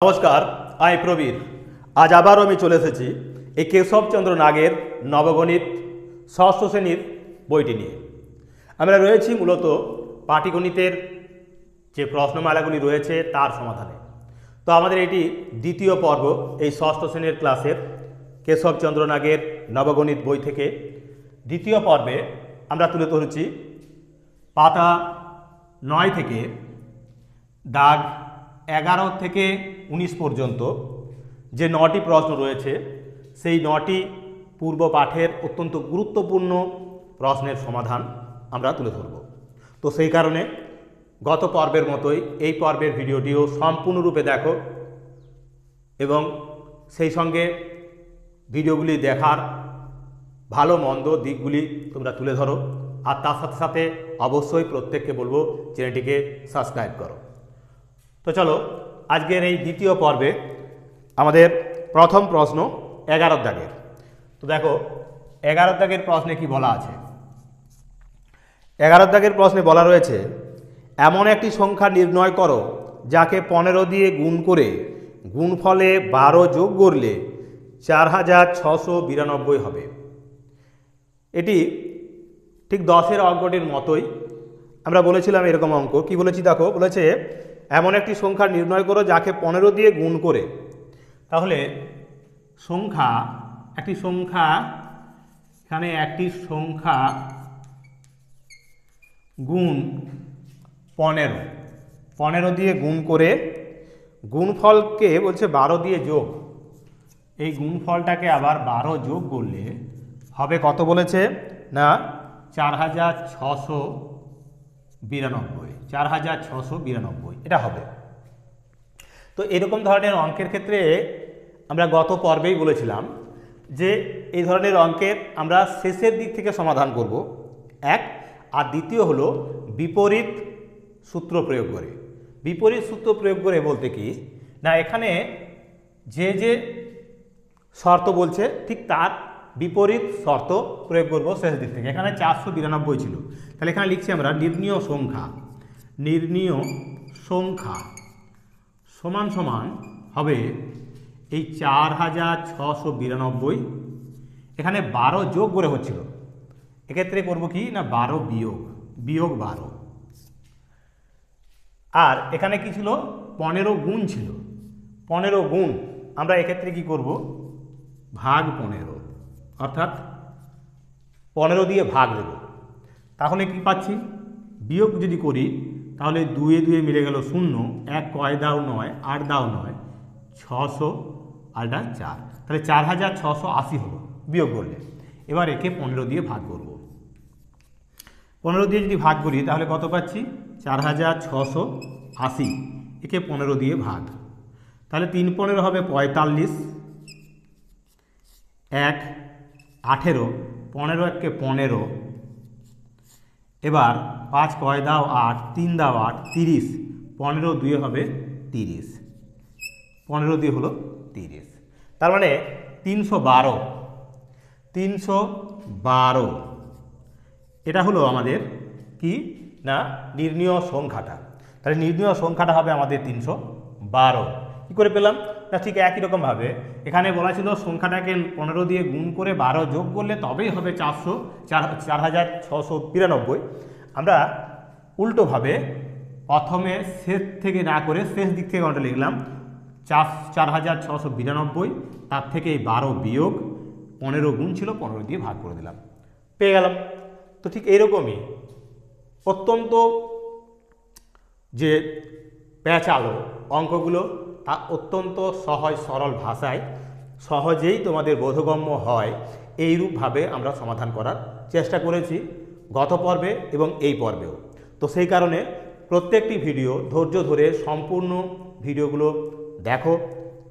নমস্কার, আমি প্রবীর। আজ আবারও আমি চলে এসেছি এই কেশবচন্দ্র নাগের নবগণিত ষষ্ঠ শ্রেণীর বইটি নিয়ে। আমরা রয়েছি মূলত পাটিগণিতের যে প্রশ্নমালাগুলি রয়েছে তার সমাধানে। তো আমাদের এটি দ্বিতীয় পর্ব এই ষষ্ঠ শ্রেণীর ক্লাসের কেশবচন্দ্র নাগের নবগণিত বই থেকে। দ্বিতীয় পর্বে আমরা তুলে ধরেছি পাতা 9 থেকে দাগ 11 থেকে 19 পর্যন্ত যে 9টি প্রশ্ন রয়েছে সেই 9টি পূর্ব পাঠের অত্যন্ত গুরুত্বপূর্ণ প্রশ্নের সমাধান আমরা তুলে ধরব। তো সেই কারণে গত পর্বের মতোই এই পর্বের ভিডিওটিও সম্পূর্ণরূপে দেখো এবং সেই সঙ্গে ভিডিওগুলি দেখার ভালো মন্দ দিকগুলি তোমরা তুলে ধরো। আর তার সাথে সাথে অবশ্যই প্রত্যেককে বলবো চ্যানেলটিকে সাবস্ক্রাইব করো। তো চলো আজকের এই দ্বিতীয় পর্বে আমাদের প্রথম প্রশ্ন 11 দাগের। তো দেখো 11 দাগের প্রশ্নে কি বলা আছে। 11 দাগের প্রশ্নে বলা রয়েছে, এমন একটি সংখ্যা নির্ণয় করো যাকে 15 দিয়ে গুণ করে গুণফলে 12 যোগ করলে 4692 হবে। এটি ঠিক 10-এর অঙ্কটির মতোই। আমরা বলেছিলাম এরকম অঙ্ক কি বলেছি দেখো, বলেছে এমন একটি সংখ্যা নির্ণয় করো যাকে 15 দিয়ে গুণ করে। তাহলে একটি সংখ্যা এখানে একটি সংখ্যা গুণ 15 দিয়ে গুণ করে গুণফলকে বলছে 12 দিয়ে যোগ। এই গুণফলটাকে আবার 12 যোগ করলে হবে কত বলেছে না 4692 এটা হবে। তো এরকম ধরনের অঙ্কের ক্ষেত্রে আমরা গত পর্বেই বলেছিলাম যে এই ধরনের অঙ্কের আমরা শেষের দিক থেকে সমাধান করব এক, আর দ্বিতীয় হলো বিপরীত সূত্র প্রয়োগ করে। বিপরীত সূত্র প্রয়োগ করে বলতে কি না, এখানে যে যে শর্ত বলছে ঠিক তার বিপরীত শর্ত প্রয়োগ করব শেষ দিক থেকে। এখানে 492 ছিল, তাহলে এখানে লিখছি আমরা নির্ণীয় সংখ্যা সমান সমান হবে এই 4692। এখানে 12 যোগ করে হচ্ছিল, এক্ষেত্রে করব কি না 12 বিয়োগ 12। আর এখানে কি ছিল 15 গুণ ছিল, 15 গুণ আমরা এক্ষেত্রে কি করব ভাগ 15, অর্থাৎ 15 দিয়ে ভাগ দেব। তাহলে কি পাচ্ছি বিয়োগ যদি করি তাহলে 2 এ 2 মিলে গেল 0, 1 কয় দাও 9, 8 দাও 9, 600 আর 4, তাহলে 4680 হলো বিয়োগ করলে। এবার একে 15 দিয়ে ভাগ করব। 15 দিয়ে যদি ভাগ করি তাহলে কত পাচ্ছি 4680, একে 15 দিয়ে ভাগ, তাহলে 3 15 হবে 45, 1 18, 15 1 15, এবার 5 কয় দাও 8, 3 দাও 8, 30, 15 2 হবে 30, 15 দিয়ে হলো 30, তার মানে 312 এটা হলো আমাদের কি না নির্ণীয় সংখ্যাটা। তাহলে নির্ণীয় সংখ্যাটা হবে আমাদের 312। কি করে পেলাম না ঠিক একই রকমভাবে এখানে বলা ছিল সংখ্যাটাকে 15 দিয়ে গুণ করে 12 যোগ করলে তবেই হবে 4692। আমরা উল্টোভাবে প্রথমে শেষ থেকে না করে শেষ দিক থেকে আমরা লিখলাম 4692, তার থেকে 12 বিয়োগ 15 গুণ ছিল 15 দিয়ে ভাগ করে দিলাম, পেয়ে গেলাম। তো ঠিক এইরকমই অত্যন্ত যে প্যাঁচালো অঙ্কগুলো তা অত্যন্ত সহজ সরল ভাষায় সহজেই তোমাদের বোধগম্য হয়, এইরূপভাবে আমরা সমাধান করার চেষ্টা করেছি গত পর্বে এবং এই পর্বেও। তো সেই কারণে প্রত্যেকটি ভিডিও ধৈর্য ধরে সম্পূর্ণ ভিডিওগুলো দেখো,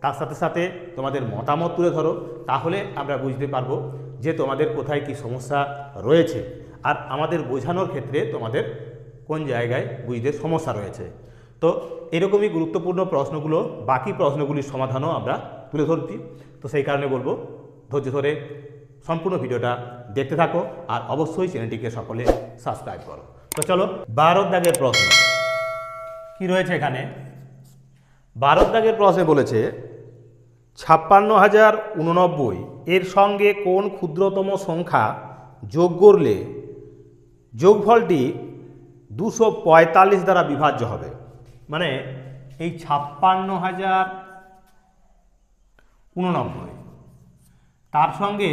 তার সাথে সাথে তোমাদের মতামত তুলে ধরো, তাহলে আমরা বুঝতে পারবো যে তোমাদের কোথায় কি সমস্যা রয়েছে আর আমাদের বোঝানোর ক্ষেত্রে তোমাদের কোন জায়গায় বুঝতে সমস্যা রয়েছে। তো এরকমই গুরুত্বপূর্ণ প্রশ্নগুলো বাকি প্রশ্নগুলির সমাধানও আমরা তুলে ধরছি। তো সেই কারণে বলবো ধৈর্য ধরে সম্পূর্ণ ভিডিওটা দেখতে থাকো আর অবশ্যই চ্যানেলটিকে সকলে সাবস্ক্রাইব করো। তো চলো 12 দাগের প্রশ্ন কি রয়েছে এখানে, 12 দাগের প্রশ্নে বলেছে 56,089 এর সঙ্গে কোন ক্ষুদ্রতম সংখ্যা যোগ করলে যোগফলটি 245 দ্বারা বিভাজ্য হবে। মানে এই 56,089 তার সঙ্গে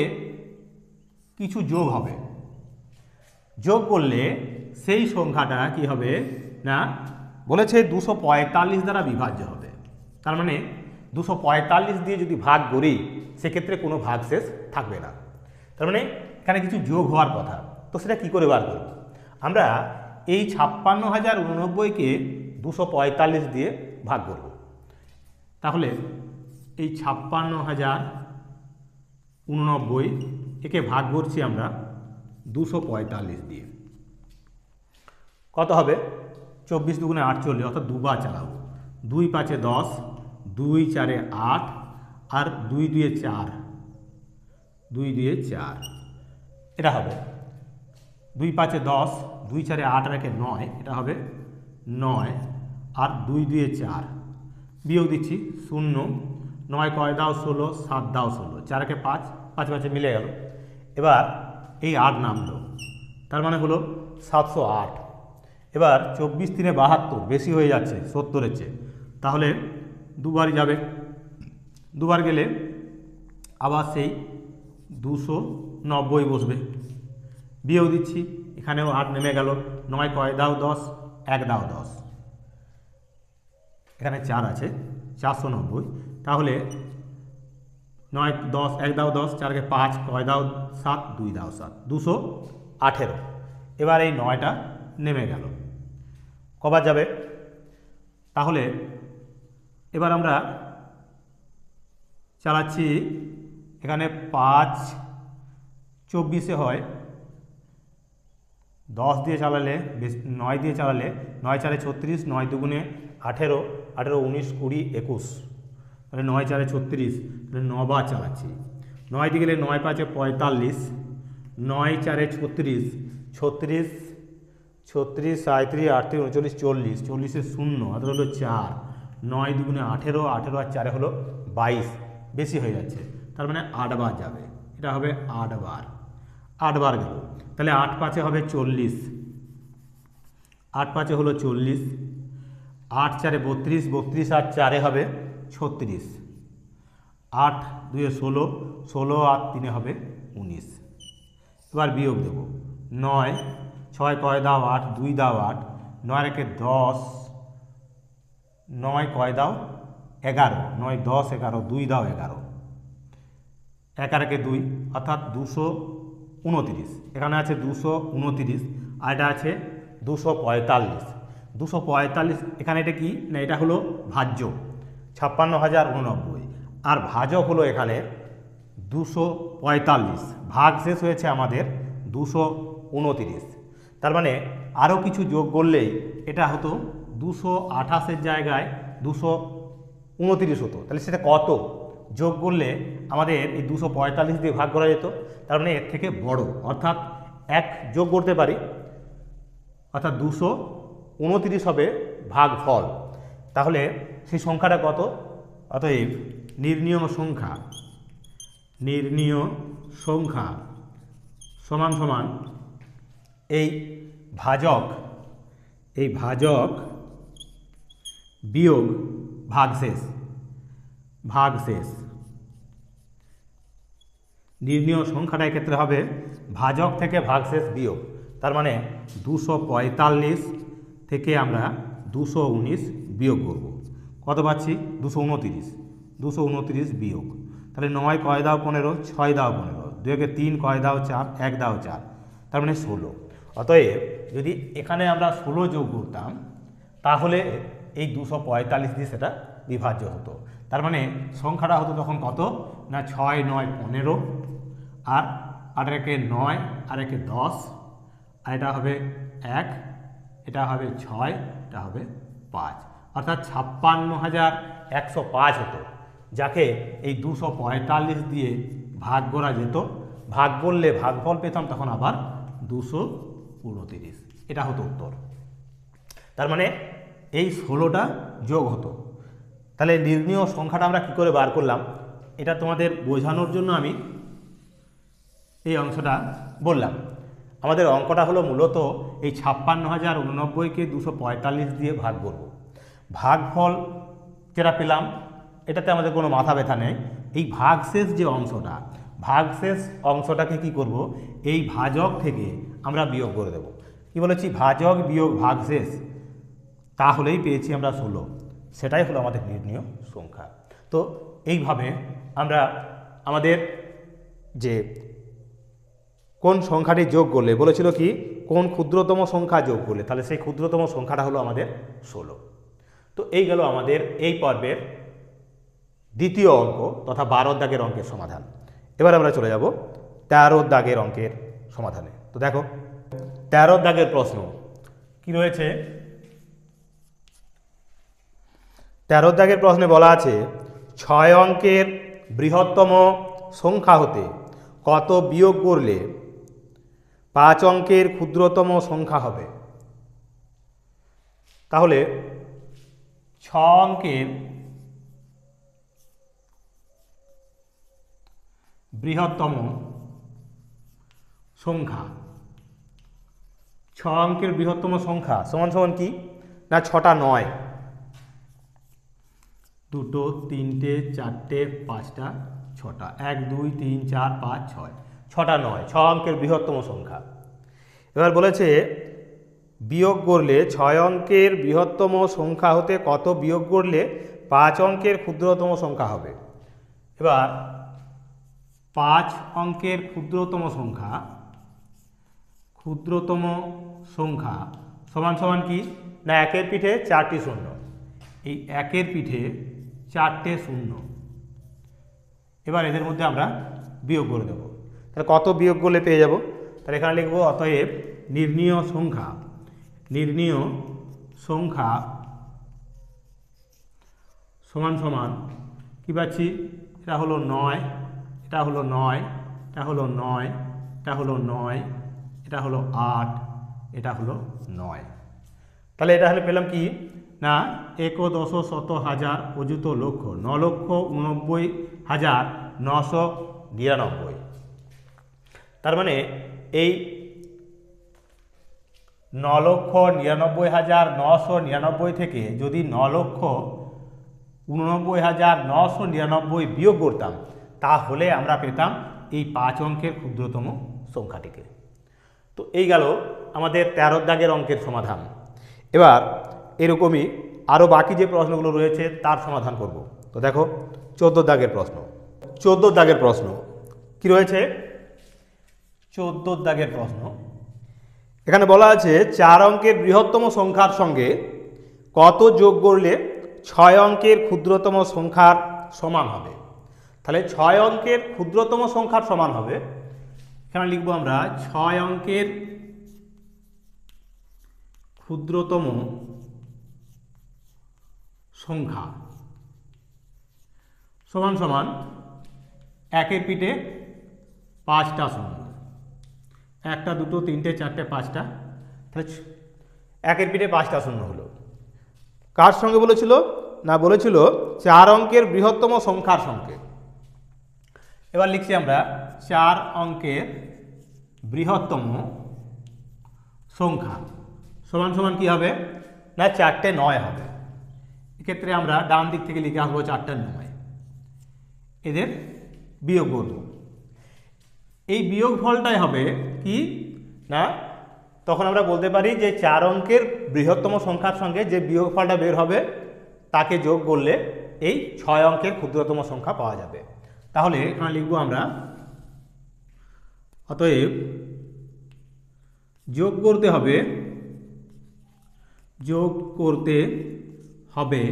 কিছু যোগ হবে, যোগ করলে সেই সংখ্যাটা কি হবে না, বলেছে 245 দ্বারা বিভাজ্য হবে। তার মানে 245 দিয়ে যদি ভাগ করি সেক্ষেত্রে কোনো ভাগশেষ থাকবে না। তার মানে এখানে কিছু যোগ হওয়ার কথা, তো সেটা কি করে বার করব? আমরা এই 56,089কে 245 দিয়ে ভাগ করব। তাহলে এই 56,089 একে ভাগ করছি আমরা 245 দিয়ে, কত হবে? 24 দুগুণে 48, অর্থাৎ দুবার চালাবো। 2 5 10, 2 4 8 আর 2 2 4, 2 2 4 এটা হবে 2 5 10, 2 4 8 আর 1 9, এটা হবে 9 আর 2 2 4 বিয়োগ দিচ্ছি 0, 9 কয় দাও 16, 7 দাও 16, 4 1 5, 5 5 মিলে গেল। এবার এই 8 নামলো, তার মানে হলো 708। এবার 24 3 72, বেশি হয়ে যাচ্ছে 70-এর চেয়ে, তাহলে দুবারই যাবে, দুবার গেলে আবার সেই 290 বসবে। বিয়োগ দিচ্ছি, এখানেও 8 নেমে গেল, 9 কয় দাও 10, 1 দাও 10, এখানে 4 আছে 490, তাহলে 9 10 1 দাও 10, 4 কে 5, কয় দাও 7, 2 দাও 7, 218। এবার এই 9টা নেমে গেল, কবার যাবে? তাহলে এবার আমরা চালাচ্ছি, এখানে 5 24 হয়, 10 দিয়ে চালালে 9 দিয়ে চালালে 9 4 36, 9 দুগুণে 18, 18 19 20 21, তাহলে 9 4 36, তাহলে 9 বার চালাচ্ছি। 9 দিয়ে গেলে 9 5 45, 9 4 36, 36 36 37 38 39 40, 40 0, অর্থাৎ হলো 4, 9 দুগুণে 18, 18 আর 4 হলো 22, বেশি হয়ে যাচ্ছে, তার মানে 8 বার যাবে, এটা হবে 8 বার, 8 বার গেল। তাহলে 8 5 হবে 40, 8 5 হলো 40, 8 4 32, 32 আর 4 হবে 36, 8 2 16, 16 আর 3 হবে 19। এবার বিয়োগ দেব, 9 6 কয় দাও 8, 2 দাও 8, 9 1 10, 9 কয় দাও 11, 9 10 11, 2 দাও 11, 1 আর 1 2, অর্থাৎ 229। এখানে আছে 229 আর এটা আছে 245। 245 এখানে এটা কি না, এটা হলো ভাজ্য 56,089 আর ভাজক হলো এখানে 245, ভাগ শেষ হয়েছে আমাদের 229। তার মানে আরও কিছু যোগ করলেই এটা হতো 228-এর জায়গায় 229 হতো। তাহলে সেটা কত যোগ করলে আমাদের এই 245 দিয়ে ভাগ করা যেত? তার মানে এর থেকে বড়, অর্থাৎ 1 যোগ করতে পারি, অর্থাৎ 229 হবে ভাগফল। তাহলে সেই সংখ্যাটা কত? অতএব নির্ণীয় সংখ্যা সমান সমান এই ভাজক বিয়োগ ভাগশেষ। নির্ণীয় সংখ্যাটা ক্ষেত্রে হবে ভাজক থেকে ভাগশেষ বিয়োগ। তার মানে 245 থেকে আমরা 219 বিয়োগ করব। কত পাচ্ছি? 229 বিয়োগ, তাহলে 9 কয় দাও 15, 6 দাও 15, 2 কে 3, কয় দাও 4, 1 দাও 4, তার মানে 16। অতএব যদি এখানে আমরা 16 যোগ করতাম তাহলে এই 245 দিয়ে সেটা বিভাজ্য হতো। তার মানে সংখ্যাটা হতো তখন কত না 6 9 15 আর 8 একে 9 আর একে 10, আর এটা হবে 1, এটা হবে 6, এটা হবে 5, অর্থাৎ 56,105 হতো, যাকে এই 245 দিয়ে ভাগ করা যেত। ভাগ করলে ভাগফল পেতাম তখন আবার 229, এটা হতো উত্তর। তার মানে এই 16টা যোগ হতো, তাহলে নির্ণীয় সংখ্যাটা আমরা কী করে বার করলাম, এটা তোমাদের বোঝানোর জন্য আমি এই অংশটা বললাম। আমাদের অঙ্কটা হলো মূলত এই 56,089কে 245 দিয়ে ভাগ করব। ভাগফল যেটা পেলাম এটাতে আমাদের কোনো মাথা ব্যথা নেই। এই ভাগশেষ যে অংশটা, ভাগশেষ অংশটাকে কি করব, এই ভাজক থেকে আমরা বিয়োগ করে দেব। কি বলেছি, ভাজক বিয়োগ ভাগশেষ, তাহলেই পেয়েছি আমরা 16। সেটাই হলো আমাদের নির্ণীয় সংখ্যা। তো এইভাবে আমরা আমাদের যে কোন সংখ্যাটি যোগ করলে বলেছিল কি, কোন ক্ষুদ্রতম সংখ্যা যোগ করলে, তাহলে সেই ক্ষুদ্রতম সংখ্যাটা হলো আমাদের 16। তো এই গেল আমাদের এই পর্বের দ্বিতীয় অঙ্ক তথা 12 দাগের অঙ্কের সমাধান। এবার আমরা চলে যাব 13 দাগের অঙ্কের সমাধানে। তো দেখো 13 দাগের প্রশ্ন কি রয়েছে। 13 দাগের প্রশ্নে বলা আছে 6 অঙ্কের বৃহত্তম সংখ্যা হতে কত বিয়োগ করলে 5 অঙ্কের ক্ষুদ্রতম সংখ্যা হবে। তাহলে 6 অঙ্কের বৃহত্তম সংখ্যা, 6 অঙ্কের বৃহত্তম সংখ্যা সমান সমান কি না, 6টা 9, 2, 3, 4, 5টা 6টা, 1, 2, 3, 4, 5, 6, 6টা 9, 6 অঙ্কের বৃহত্তম সংখ্যা। এবার বলেছে বিয়োগ করলে 6 অঙ্কের বৃহত্তম সংখ্যা হতে কত বিয়োগ করলে 5 অঙ্কের ক্ষুদ্রতম সংখ্যা হবে। এবার 5 অঙ্কের ক্ষুদ্রতম সংখ্যা সমান সমান কি না, 1-এর পিঠে 4টি শূন্য, এই 1-এর পিঠে 4টে শূন্য। এবার এদের মধ্যে আমরা বিয়োগ করে দেব। তাহলে কত বিয়োগ করলে পেয়ে যাব, তাহলে এখানে লিখব অতএব নির্ণীয় সংখ্যা সমান সমান কি পাচ্ছি, এটা হলো 9, এটা হলো 9, এটা হলো 9, এটা হলো 9, এটা হলো 8, এটা হলো 9। তাহলে এটা হলে পেলাম কি না, 1 10 শত হাজার অযুত লক্ষ, 9,89,999। তার মানে এই 9,99,999 থেকে যদি 9,89,999 বিয়োগ করতাম, তাহলে আমরা পেতাম এই 5 অঙ্কের ক্ষুদ্রতম সংখ্যাটিকে। তো এই গেল আমাদের 13 দাগের অঙ্কের সমাধান। এবার এরকমই আরও বাকি যে প্রশ্নগুলো রয়েছে তার সমাধান করব। তো দেখো 14 দাগের প্রশ্ন। 14 দাগের প্রশ্ন কি রয়েছে, 14 দাগের প্রশ্ন এখানে বলা আছে 4 অঙ্কের বৃহত্তম সংখ্যার সঙ্গে কত যোগ করলে 6 অঙ্কের ক্ষুদ্রতম সংখ্যার সমান হবে। তাহলে 6 অঙ্কের ক্ষুদ্রতম সংখ্যার সমান হবে, এখানে লিখব আমরা 6 অঙ্কের ক্ষুদ্রতম সংখ্যা সমান সমান 1-এর পিঠে 5টা শূন্য, 1টা 2টো 3টে 4টে 5টা, তাহলে 1-এর পিঠে 5টা শূন্য হলো। কার সঙ্গে বলেছিল না, বলেছিল 4 অঙ্কের বৃহত্তম সংখ্যার সঙ্গে। এবার লিখছি আমরা 4 অঙ্কের বৃহত্তম সংখ্যা সমান সমান কি হবে না, 4টে 9 হবে। এক্ষেত্রে আমরা ডান দিক থেকে লিখে আসবো 4টে 9, এদের বিয়োগ করব। এই বিয়োগ ফলটাই হবে কি না, তখন আমরা বলতে পারি যে 4 অঙ্কের বৃহত্তম সংখ্যার সঙ্গে যে বিয়োগ ফলটা বের হবে তাকে যোগ করলে এই 6 অঙ্কের ক্ষুদ্রতম সংখ্যা পাওয়া যাবে। তাহলে এখানে লিখব আমরা অতএব যোগ করতে হবে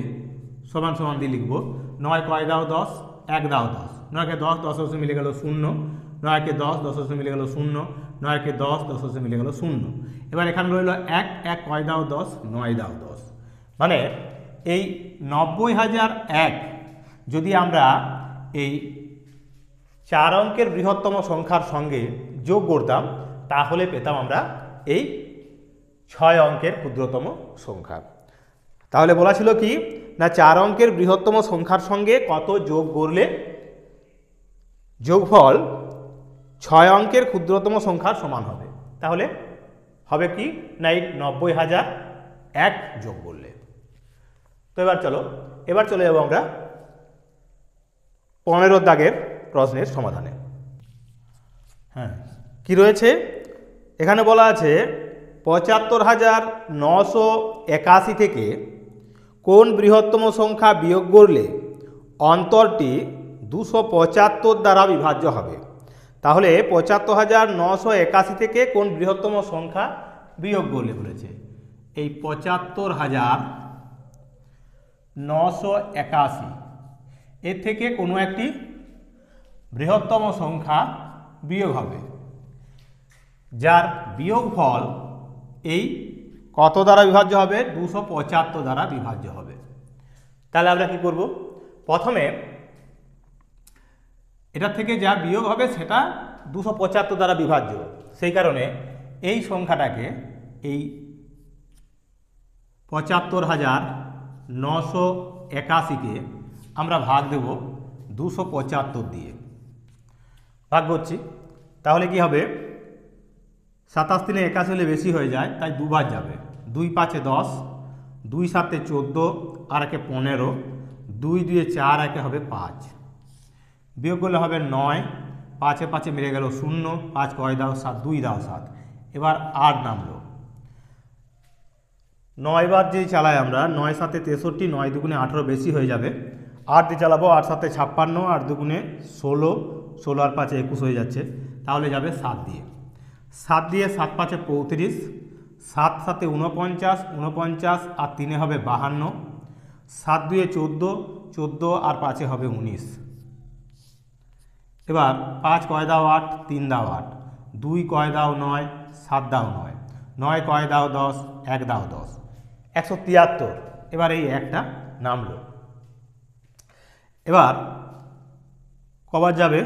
সমান সমান দিয়ে লিখব 9 কয় দাও 10, 1 দাও 10, 9কে 10, 10 মিলে গেল 0, 9কে 10, 10 মিলে গেল 0, 9কে 10, 10 মিলে গেল 0। এবার এখানে রইল 1, 1 কয় দাও 10, 9 দাও 10। মানে এই 90,001 যদি আমরা এই 4 অঙ্কের বৃহত্তম সংখ্যার সঙ্গে যোগ করতাম, তাহলে পেতাম আমরা এই 6 অঙ্কের ক্ষুদ্রতম সংখ্যা। তাহলে বলা ছিল কি না 4 অঙ্কের বৃহত্তম সংখ্যার সঙ্গে কত যোগ করলে যোগফল 6 অঙ্কের ক্ষুদ্রতম সংখ্যার সমান হবে। তাহলে হবে কি না এই 90,001 যোগ করলে। তো এবার চলে যাব আমরা 15 দাগের প্রশ্নের সমাধানে। হ্যাঁ, কি রয়েছে এখানে বলা আছে 75,981 থেকে কোন বৃহত্তম সংখ্যা বিয়োগ করলে অন্তরটি 275 দ্বারা বিভাজ্য হবে। তাহলে 75,981 থেকে কোন বৃহত্তম সংখ্যা বিয়োগ করলে বলেছে এই 75,981 এর থেকে কোনো একটি বৃহত্তম সংখ্যা বিয়োগ হবে, যার বিয়োগফল এই কত দ্বারা বিভাজ্য হবে 275 দ্বারা বিভাজ্য হবে। তাহলে আমরা কি করব, প্রথমে এটা থেকে যা বিয়োগ হবে সেটা 275 দ্বারা বিভাজ্য, সেই কারণে এই সংখ্যাটাকে এই 75,981কে আমরা ভাগ দেব 275 দিয়ে, ভাগ করছি। তাহলে কি হবে 27 দিনে 81 হলে বেশি হয়ে যায়, তাই দুবার যাবে। 2 5 10, 2 7 14 আর একে 15, 2 2 4 একে হবে 5, বিয়োগ করলে হবে 9, 5 5 মিলে গেল 0, 5 কয় দাও 7, 2 দাও 7, এবার 8 নামলো। 9 বার যেই চালাই আমরা 9 7 63, 9 2 18 বেশি হয়ে যাবে, 8 দিয়ে চালাবো, 8 7 56, 8 2 16, 16 আর 5 21 হয়ে যাচ্ছে, তাহলে যাবে 7 দিয়ে। 7 দিয়ে 7 5 35, 7 7 49, 49 আর 3 হবে 52, 7 2 14, 14 আর 5 হবে 19। এবার 5 কয় দাও 8, 3 দাও 8, 2 কয় দাও 9, 7 দাও 9, 9 কয় দাও 10, 1 দাও 10, 173। এবার এই একটা নামলো। এবার কবার যাবে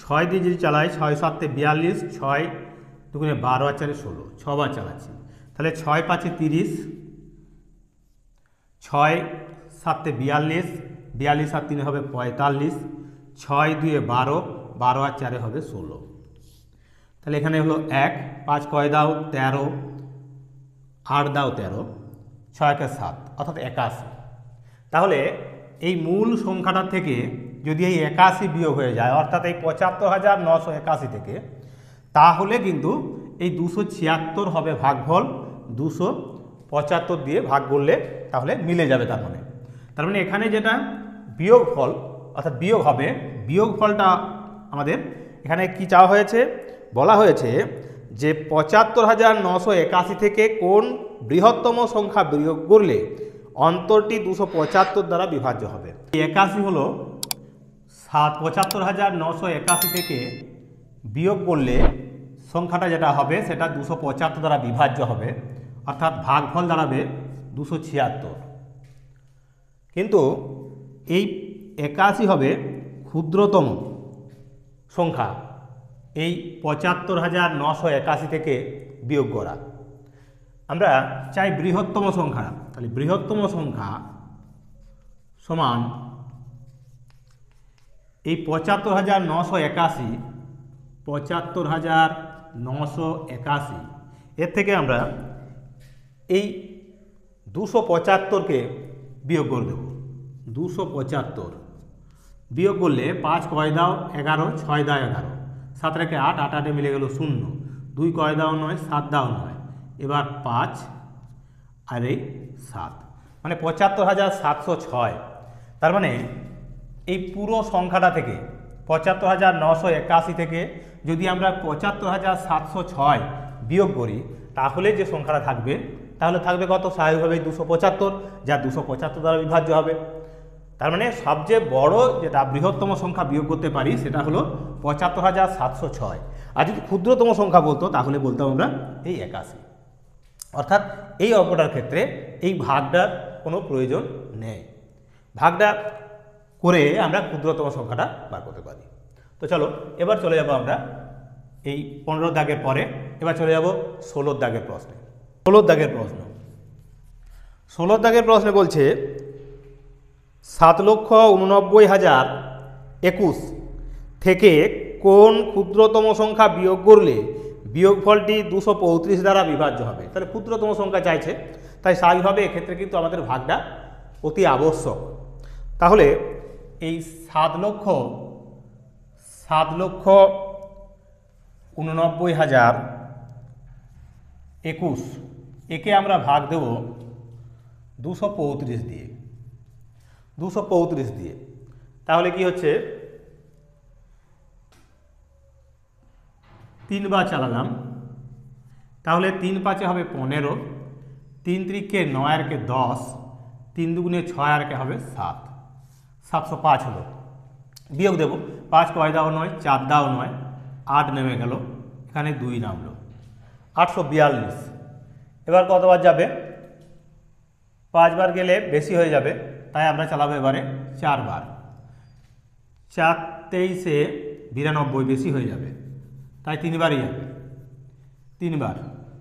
6 দিয়ে যদি চালাই 6 7 42, 6 2 12 আর 4 16, 6 বার চালাচ্ছি, তাহলে 6 5 30, 6 7 42, 42 আর 3 হবে 45, 6 2 12, 12 আর 4 হবে 16। তাহলে এখানে হলো 1, 5 কয় দাও 13, 8 দাও 13, 6 1 7 অর্থাৎ 81। তাহলে এই মূল সংখ্যাটা থেকে যদি এই 81 বিয়োগ হয়ে যায়, অর্থাৎ এই 75,981 থেকে, তাহলে কিন্তু এই 276 হবে ভাগফল, 275 দিয়ে ভাগ করলে তাহলে মিলে যাবে। তার মানে এখানে যেটা বিয়োগফল অর্থাৎ বিয়োগ হবে, বিয়োগফলটা আমাদের এখানে কি চাওয়া হয়েছে, বলা হয়েছে যে 75,981 থেকে কোন বৃহত্তম সংখ্যা বিয়োগ করলে অন্তরটি 275 দ্বারা বিভাজ্য হবে। 81 হলো 75,981 থেকে বিয়োগ করলে সংখ্যাটা যেটা হবে সেটা 275 দ্বারা বিভাজ্য হবে, অর্থাৎ ভাগফল দাঁড়াবে 276। কিন্তু এই 81 হবে ক্ষুদ্রতম সংখ্যা এই 75,981 থেকে বিয়োগ করা। আমরা চাই বৃহত্তম সংখ্যা, তাহলে বৃহত্তম সংখ্যা সমান এই 75,981, 75,981 এর থেকে আমরা এই 275কে বিয়োগ করে দেব। 275 বিয়োগ করলে 5 কয় দাও 11, 6 দাও 11, 7 রেখে 8, 8 8 মিলে গেল 0, 2 কয় দাও 9, 7 দাও 9, এবার 5 আর এই 7 মানে 75,706। তার মানে এই পুরো সংখ্যাটা থেকে 75,981 থেকে যদি আমরা 75,706 বিয়োগ করি, তাহলে যে সংখ্যাটা থাকবে তাহলে থাকবে কত, স্বাভাবিকভাবে 275, যা 275 দ্বারা বিভাজ্য হবে। তার মানে সবচেয়ে বড় যেটা বৃহত্তম সংখ্যা বিয়োগ করতে পারি সেটা হলো 75,706। আর যদি ক্ষুদ্রতম সংখ্যা বলতো তাহলে বলতাম আমরা এই 81। অর্থাৎ এই অঙ্কটার ক্ষেত্রে এই ভাগটার কোনো প্রয়োজন নেই, ভাগটা করে আমরা ক্ষুদ্রতম সংখ্যাটা বার করতে পারি। তো চলো এবার চলে যাব আমরা এই 15 দাগের পরে, এবার চলে যাব 16 দাগের প্রশ্নে। 16 দাগের প্রশ্ন বলছে 7,89,021 থেকে কোন ক্ষুদ্রতম সংখ্যা বিয়োগ করলে বিয়োগফলটি 235 দ্বারা বিভাজ্য হবে। তাহলে ক্ষুদ্রতম সংখ্যা চাইছে, তাই স্বাভাবিকভাবে এক্ষেত্রে কিন্তু আমাদের ভাগটা অতি আবশ্যক। তাহলে এই 7,89,021 একে আমরা ভাগ দেব 235 দিয়ে। 235 দিয়ে তাহলে কি হচ্ছে, 3 বার চালালাম, তাহলে 3 5 হবে 15, 3 3 9 আর 10, 3 2 6 আর হবে 7, 705 হলো। বিয়োগ দেব, 5 কয় দাও 9, 4 দাও 9, 8 নেমে গেল, এখানে 2 নামলো, 842। এবার কতবার যাবে, 5 বার গেলে বেশি হয়ে যাবে, তাই আমরা চালাবো এবারে 4 বার। 4 23 92 বেশি হয়ে যাবে, তাই 3 বারই যাবে,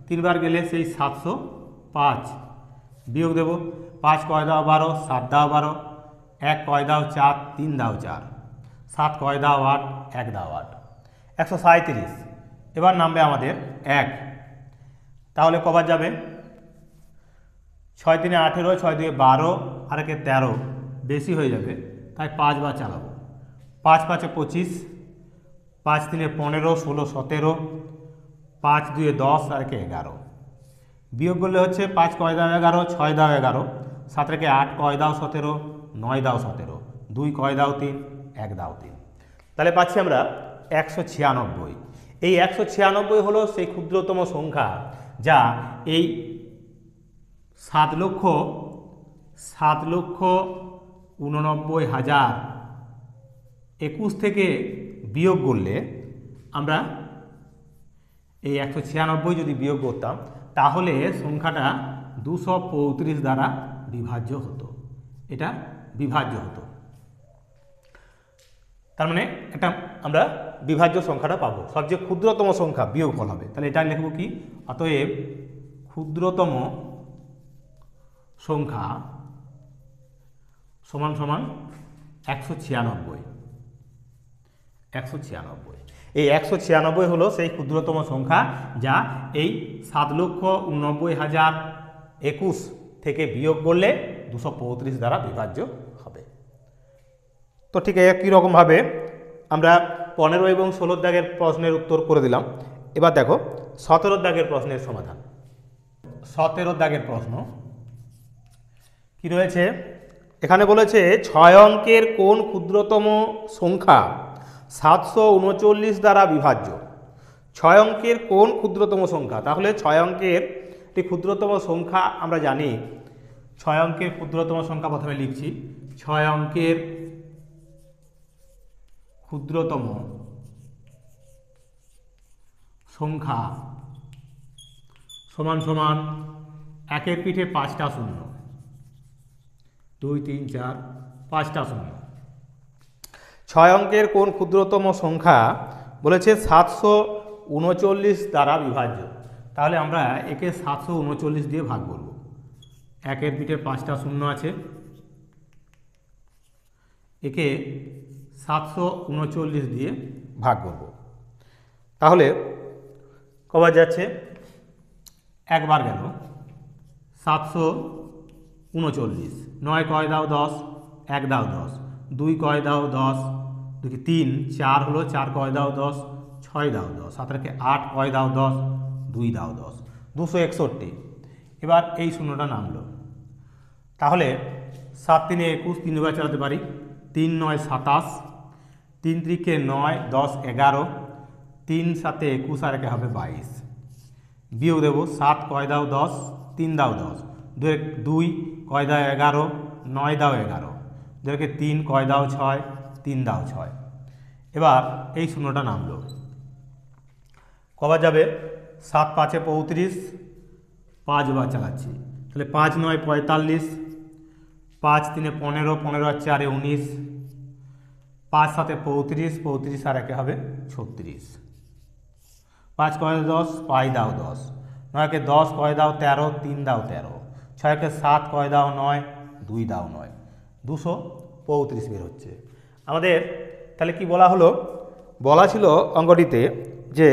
3 বার গেলে সেই 705। বিয়োগ দেব, 5 কয় দাও 12, 7 দাও 12, 1 কয় দাও 4, 3 দাও 4, 7 কয় দাও 8, 1 দাও 8, 137। এবার নামবে আমাদের 1, তাহলে কবার যাবে, 6 3 18, 6 2 12 আর 1 13 বেশি হয়ে যাবে, তাই 5 বার চালাবো। 5 5 25, 5 3 15, 16 17, 5 2 10 আর 11। বিয়োগ করলে হচ্ছে 5 কয় দাও 11, 6 দাও 11, 7 রেখে 8 কয় দাও 17, 9 দাও 17, 2 কয় দাও 3, 1 দাও 3। তাহলে পাচ্ছি আমরা 196। এই 196 হলো সেই ক্ষুদ্রতম সংখ্যা যা এই 7,89,021 থেকে বিয়োগ করলে আমরা এই 196 যদি বিয়োগ করতাম তাহলে সংখ্যাটা 235 দ্বারা বিভাজ্য হতো, এটা বিভাজ্য হতো। তার মানে এটা আমরা বিভাজ্য সংখ্যাটা পাবো, সবচেয়ে ক্ষুদ্রতম সংখ্যা বিয়োগফল হবে। তাহলে এটা লিখব কি, অতএব ক্ষুদ্রতম সংখ্যা সমান সমান 196। 196, এই 196 হলো সেই ক্ষুদ্রতম সংখ্যা যা এই 7,89,021 থেকে বিয়োগ করলে 235 দ্বারা বিভাজ্য হবে। তো ঠিক একই রকমভাবে আমরা 15 এবং 16 দাগের প্রশ্নের উত্তর করে দিলাম। এবার দেখো 17 দাগের প্রশ্নের সমাধান। 17 দাগের প্রশ্ন কি রয়েছে, এখানে বলেছে 6 অঙ্কের কোন ক্ষুদ্রতম সংখ্যা 739 দ্বারা বিভাজ্য। 6 অঙ্কের কোন ক্ষুদ্রতম সংখ্যা, তাহলে 6 অঙ্কের একটি ক্ষুদ্রতম সংখ্যা আমরা জানি। 6 অঙ্কের ক্ষুদ্রতম সংখ্যা প্রথমে লিখছি, 6 অঙ্কের ক্ষুদ্রতম সংখ্যা সমান সমান 1-এর পিঠে 5টা শূন্য, 2 3 4 5টা শূন্য। 6 অঙ্কের কোন ক্ষুদ্রতম সংখ্যা বলেছে 739 দ্বারা বিভাজ্য। তাহলে আমরা একে 739 দিয়ে ভাগ করব। 1-এর পিঠে 5টা শূন্য আছে, একে 739 দিয়ে ভাগ করব। তাহলে কবার যাচ্ছে, একবার গেল 739, 9 কয় দাও 10, 1 দাও 10, 2 কয় দাও 10, 2 3 4 হলো, 4 কয় দাও 10, 6 দাও 10, 7 রেখে 8 কয় দাও 10, 2 দাও 10, 261। এবার এই শূন্যটা নামলো, তাহলে 7 3 21, 3 বার চালাতে পারি, 3 9 27, 3 3 9 10 11, 3 7 21 আর একে হবে 22। বিয়োগ দেব, 7 কয় দাও 10, 3 দাও 10, 2 কয় দাও 11, 9 দাও 11, 2 3 কয় দাও 6, 3 দাও 6। এবার এই শূন্যটা নামলো, কবার যাবে, 7 5 35, 5 বার চালাচ্ছি, তাহলে 5 9 45, 5 3 15, 15 আর 4 19, 5 7 35, 35 আর একে হবে 36, 5 কয় 10, 5 দাও 10, 9 কে 10 কয় দাও 13, 3 দাও 13, 6 কে 7 কয় দাও 9, 2 দাও 9, 235 বের হচ্ছে। আমাদের তাহলে কি বলা হলো, বলা ছিল অঙ্কটিতে যে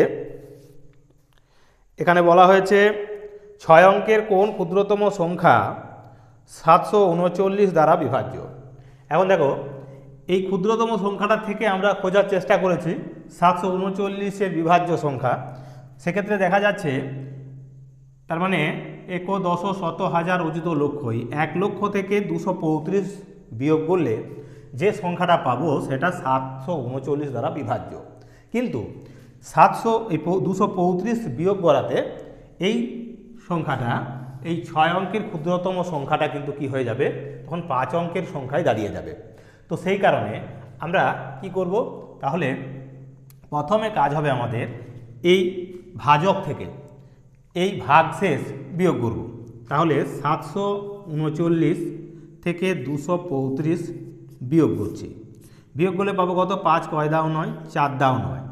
এখানে বলা হয়েছে 6 অঙ্কের কোন ক্ষুদ্রতম সংখ্যা 739 দ্বারা বিভাজ্য। এখন দেখো এই ক্ষুদ্রতম সংখ্যাটা থেকে আমরা খোঁজার চেষ্টা করেছি 739-এর বিভাজ্য সংখ্যা। সেক্ষেত্রে দেখা যাচ্ছে তার মানে এক দশ শত হাজার অযুত লক্ষই 1 লক্ষ থেকে 235 বিয়োগ করলে যে সংখ্যাটা পাবো সেটা 739 দ্বারা বিভাজ্য। কিন্তু 235 বিয়োগ করাতে এই সংখ্যাটা এই 6 অঙ্কের ক্ষুদ্রতম সংখ্যাটা কিন্তু কি হয়ে যাবে, তখন 5 অঙ্কের সংখ্যায় দাঁড়িয়ে যাবে। তো সেই কারণে আমরা কি করব, তাহলে প্রথমে কাজ হবে আমাদের এই ভাজক থেকে এই ভাগশেষ বিয়োগ করব। তাহলে 739 থেকে 235 বিয়োগ করছি। বিয়োগ করলে পাবো কত, 5 কয় দাও 9, 4 দাও 9,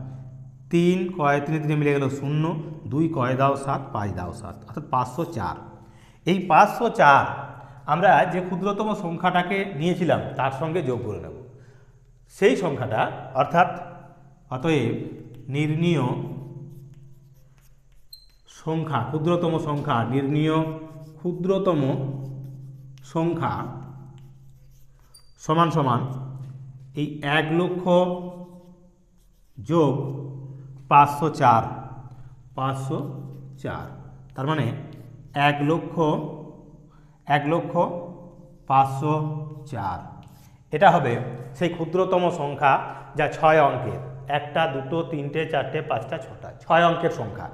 3 কয় 3 মিলে গেল 0, 2 কয় দাও 7, 5 দাও 7, অর্থাৎ 504। এই 504 আমরা যে ক্ষুদ্রতম সংখ্যাটাকে নিয়েছিলাম তার সঙ্গে যোগ করে নেব সেই সংখ্যাটা, অতএব নির্ণীয় সংখ্যা ক্ষুদ্রতম সংখ্যা সমান সমান এই 1 লক্ষ যোগ 504, তার মানে 1 লক্ষ 504। এটা হবে সেই ক্ষুদ্রতম সংখ্যা যা 6 অঙ্কের, 1, 2, 3, 4, 5, 6টা 6 অঙ্কের সংখ্যা।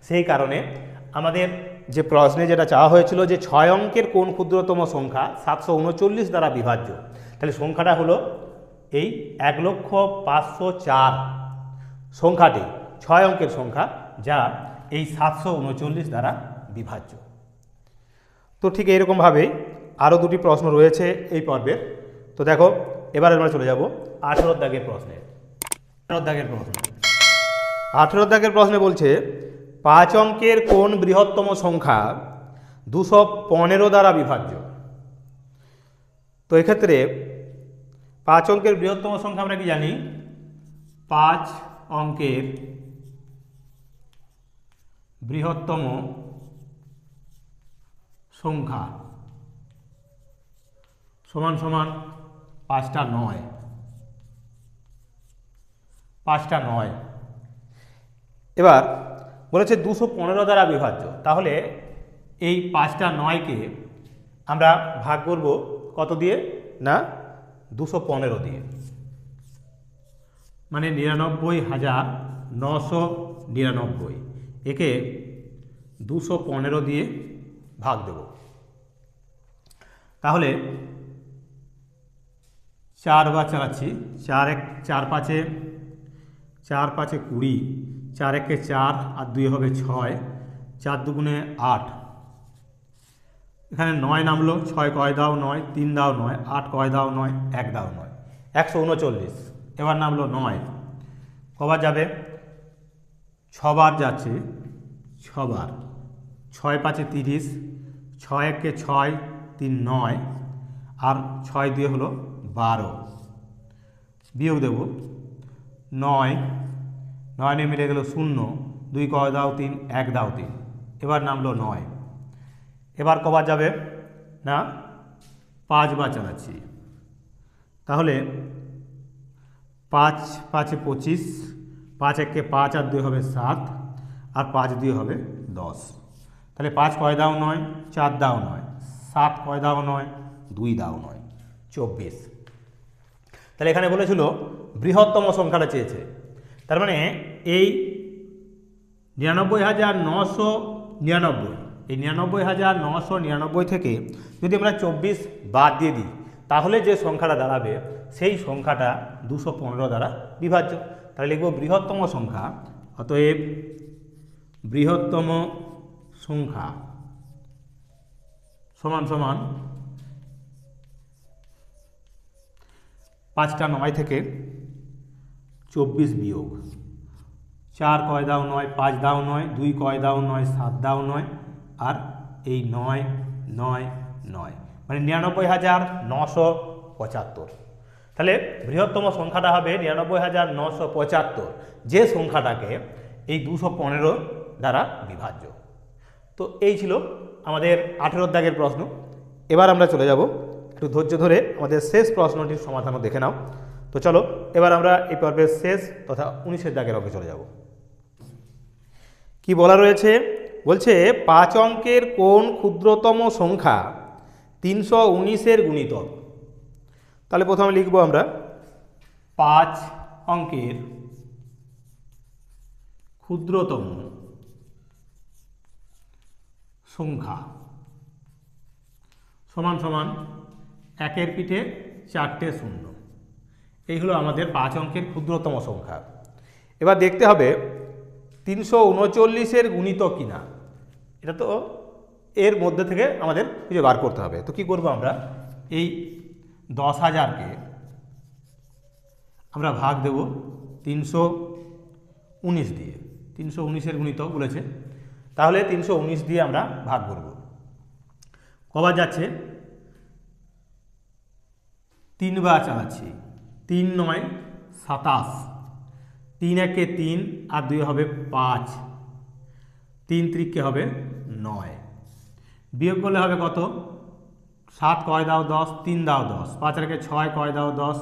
সেই কারণে আমাদের যে প্রশ্নে যেটা চাওয়া হয়েছিল যে 6 অঙ্কের কোন ক্ষুদ্রতম সংখ্যা 739 দ্বারা বিভাজ্য, তাহলে সংখ্যাটা হলো এই 1,504 সংখ্যাটি 6 অঙ্কের সংখ্যা যা এই 739 দ্বারা বিভাজ্য। তো ঠিক এইরকমভাবেই আরও 2টি প্রশ্ন রয়েছে এই পর্বের। তো দেখো এবার আমরা চলে যাব 18 দাগের প্রশ্নে। 18 দাগের প্রশ্নে বলছে 5 অঙ্কের কোন বৃহত্তম সংখ্যা 215 দ্বারা বিভাজ্য। তো এক্ষেত্রে 5 অঙ্কের বৃহত্তম সংখ্যা আমরা কি জানি, 5 অঙ্কের বৃহত্তম সংখ্যা সমান সমান 5টা 9। এবার বলেছে 215 দ্বারা বিভাজ্য, তাহলে এই 5টা 9কে আমরা ভাগ করব কত দিয়ে না 215 দিয়ে, মানে 99,999। একে 215 দিয়ে ভাগ দেব। তাহলে 4 বার চালাচ্ছি, 4 5 20, 4 1 4 আর 2 হবে 6, 4 2 8। এখানে 9 নামলো, 6 কয় দাও 9, 3 দাও 9, 8 কয় দাও 9, 1 দাও 9, 139। এবার নামলো 9, কবার যাবে, 6 বার যাচ্ছে, 6 বার, 6 5 30, 6 1 6, 3 9 আর 6 দিয়ে হলো 12। বিয়োগ দেব 9 9 মিলে গেল 0, 2 কয় দাও 3, 1 দাও 3। এবার নামলো 9। এবার কবার যাবে না 5 বার চালাচ্ছি, তাহলে 5 5 25, 5 1 5 আর 2 হবে 7 আর 5 2 হবে 10। তাহলে 5 কয় দাও 9, 4 দাও 9, 7 কয় দাও 9, 2 দাও 9, 24। তাহলে এখানে বলেছিল বৃহত্তম সংখ্যাটা চেয়েছে, তার মানে এই 99,999, এই 99,999 থেকে যদি আমরা 24 বাদ দিয়ে দিই তাহলে যে সংখ্যাটা দাঁড়াবে সেই সংখ্যাটা 215 দ্বারা বিভাজ্য। তাহলে লিখব বৃহত্তম সংখ্যা, অতএব বৃহত্তম সংখ্যা সমান সমান 5টা 9 থেকে 24 বিয়োগ 4 কয় দাও 9, 5 দাও 9, 2 কয় দাও 9, 7 দাও 9 আর এই 9 9 9, মানে 975। তাহলে বৃহত্তম সংখ্যাটা হবে 99,975, যে সংখ্যাটাকে এই 215 দ্বারা বিভাজ্য। তো এই ছিল আমাদের 18 দাগের প্রশ্ন। এবার আমরা চলে যাব, একটু ধৈর্য ধরে আমাদের শেষ প্রশ্নটির সমাধানও দেখে নাও। তো চলো এবার আমরা এই পর্বের শেষ তথা 19 দাগের অঙ্কে চলে যাব। কি বলা রয়েছে, বলছে 5 অঙ্কের কোন ক্ষুদ্রতম সংখ্যা 319-এর গুণিতক। তাহলে প্রথমে লিখব আমরা 5 অঙ্কের ক্ষুদ্রতম সংখ্যা সমান সমান 1-এর পিঠে 4টে শূন্য। এই হলো আমাদের 5 অঙ্কের ক্ষুদ্রতম সংখ্যা। এবার দেখতে হবে 339-এর গুণিতক কিনা, এটা তো এর মধ্যে থেকে আমাদের খুঁজে বার করতে হবে। তো কি করব আমরা, এই 10,000-কে আমরা ভাগ দেব 319 দিয়ে। 319-এর গুণিতক বলেছে, তাহলে 319 দিয়ে আমরা ভাগ করব। কবার যাচ্ছে, 3 বার চালাচ্ছি, 3 9 27, 3 1-এ 3 আর 2 হবে 5, 3 3-কে হবে 9, বিয়োগ করলে হবে কত, 7 কয় দাও 10, 3 দাও 10, 5 আর 6 কয় দাও 10,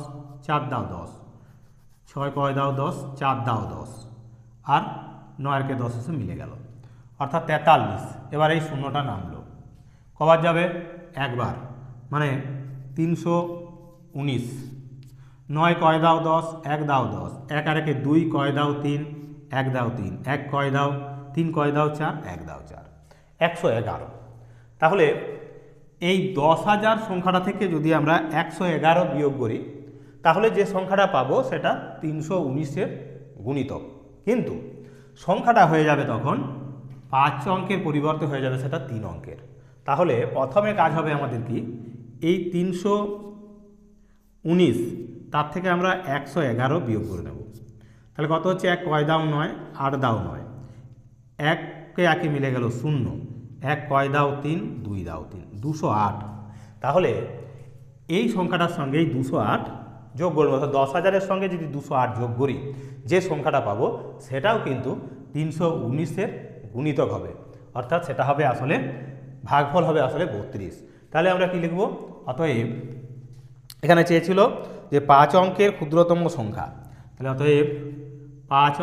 4 দাও 10, 6 কয় দাও 10, 4 দাও 10, আর 9 আর 10 এসে মিলে গেল, অর্থাৎ 43। এবার এই শূন্যটা নামলো, কবার যাবে, একবার, মানে 319। 9 কয় দাও 10, 1 দাও 10, 1 আর 2 কয় দাও 3, 1 দাও 3, 1 কয় দাও 3 কয় দাও 4, 1 দাও 4, 111। তাহলে এই 10,000 সংখ্যাটা থেকে যদি আমরা 111 বিয়োগ করি, তাহলে যে সংখ্যাটা পাবো সেটা 319-এর গুণিতক। কিন্তু সংখ্যাটা হয়ে যাবে তখন 5 অঙ্কের পরিবর্তে হয়ে যাবে সেটা 3 অঙ্কের। তাহলে প্রথমে কাজ হবে আমাদের কি, এই 319 তার থেকে আমরা 111 বিয়োগ করে নেব। তাহলে কত হচ্ছে, 1 কয় দাও 9, 8 দাও 9, 1-কে 1-এ মিলে গেল 0, 1 কয় দাও 3, 2 দাও 3, 208। তাহলে এই সংখ্যাটার সঙ্গে এই 208 যোগ করবো, অর্থাৎ 10,000-এর সঙ্গে যদি 208 যোগ করি, যে সংখ্যাটা পাবো সেটাও কিন্তু 319-এর গুণিতক হবে, অর্থাৎ সেটা হবে আসলে ভাগফল হবে আসলে 32। তাহলে আমরা কি লিখব, অতএব এখানে চেয়েছিল যে 5 অঙ্কের ক্ষুদ্রতম সংখ্যা, তাহলে অতএব 5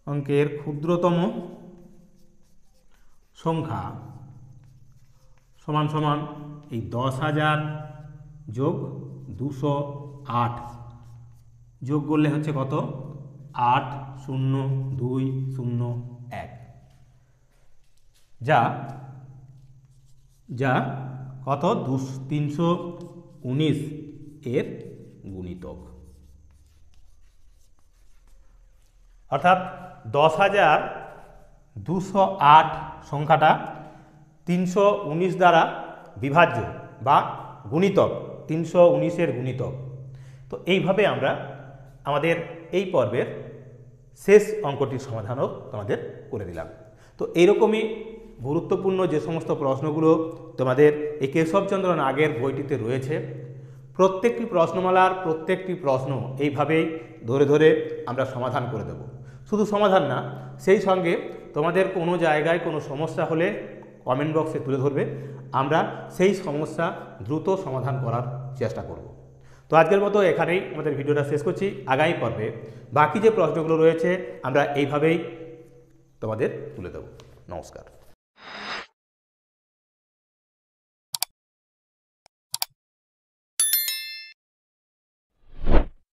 অঙ্কের ক্ষুদ্রতম সংখ্যা সমান সমান এই 10,000 যোগ 208 যোগ করলে হচ্ছে কত, 80201, যা কত, 319-এর গুণিতক। অর্থাৎ 10,208 সংখ্যাটা 319 দ্বারা বিভাজ্য বা গুণিতক, 319-এর গুণিতক। তো এইভাবে আমরা আমাদের এই পর্বের শেষ অঙ্কটির সমাধানও তোমাদের করে দিলাম। তো এইরকমই গুরুত্বপূর্ণ যে সমস্ত প্রশ্নগুলো তোমাদের এই কেশবচন্দ্র নাগের বইটিতে রয়েছে, প্রত্যেকটি প্রশ্নমালার প্রত্যেকটি প্রশ্ন এইভাবেই ধরে ধরে আমরা সমাধান করে দেব। শুধু সমাধান না, সেই সঙ্গে তোমাদের কোনো জায়গায় কোনো সমস্যা হলে কমেন্ট বক্সে তুলে ধরবে, আমরা সেই সমস্যা দ্রুত সমাধান করার চেষ্টা করব। তো আজকের মতো এখানেই আমাদের ভিডিওটা শেষ করছি। আগামী পর্বে বাকি যে প্রশ্নগুলো রয়েছে আমরা এইভাবেই তোমাদের তুলে দেব। নমস্কার।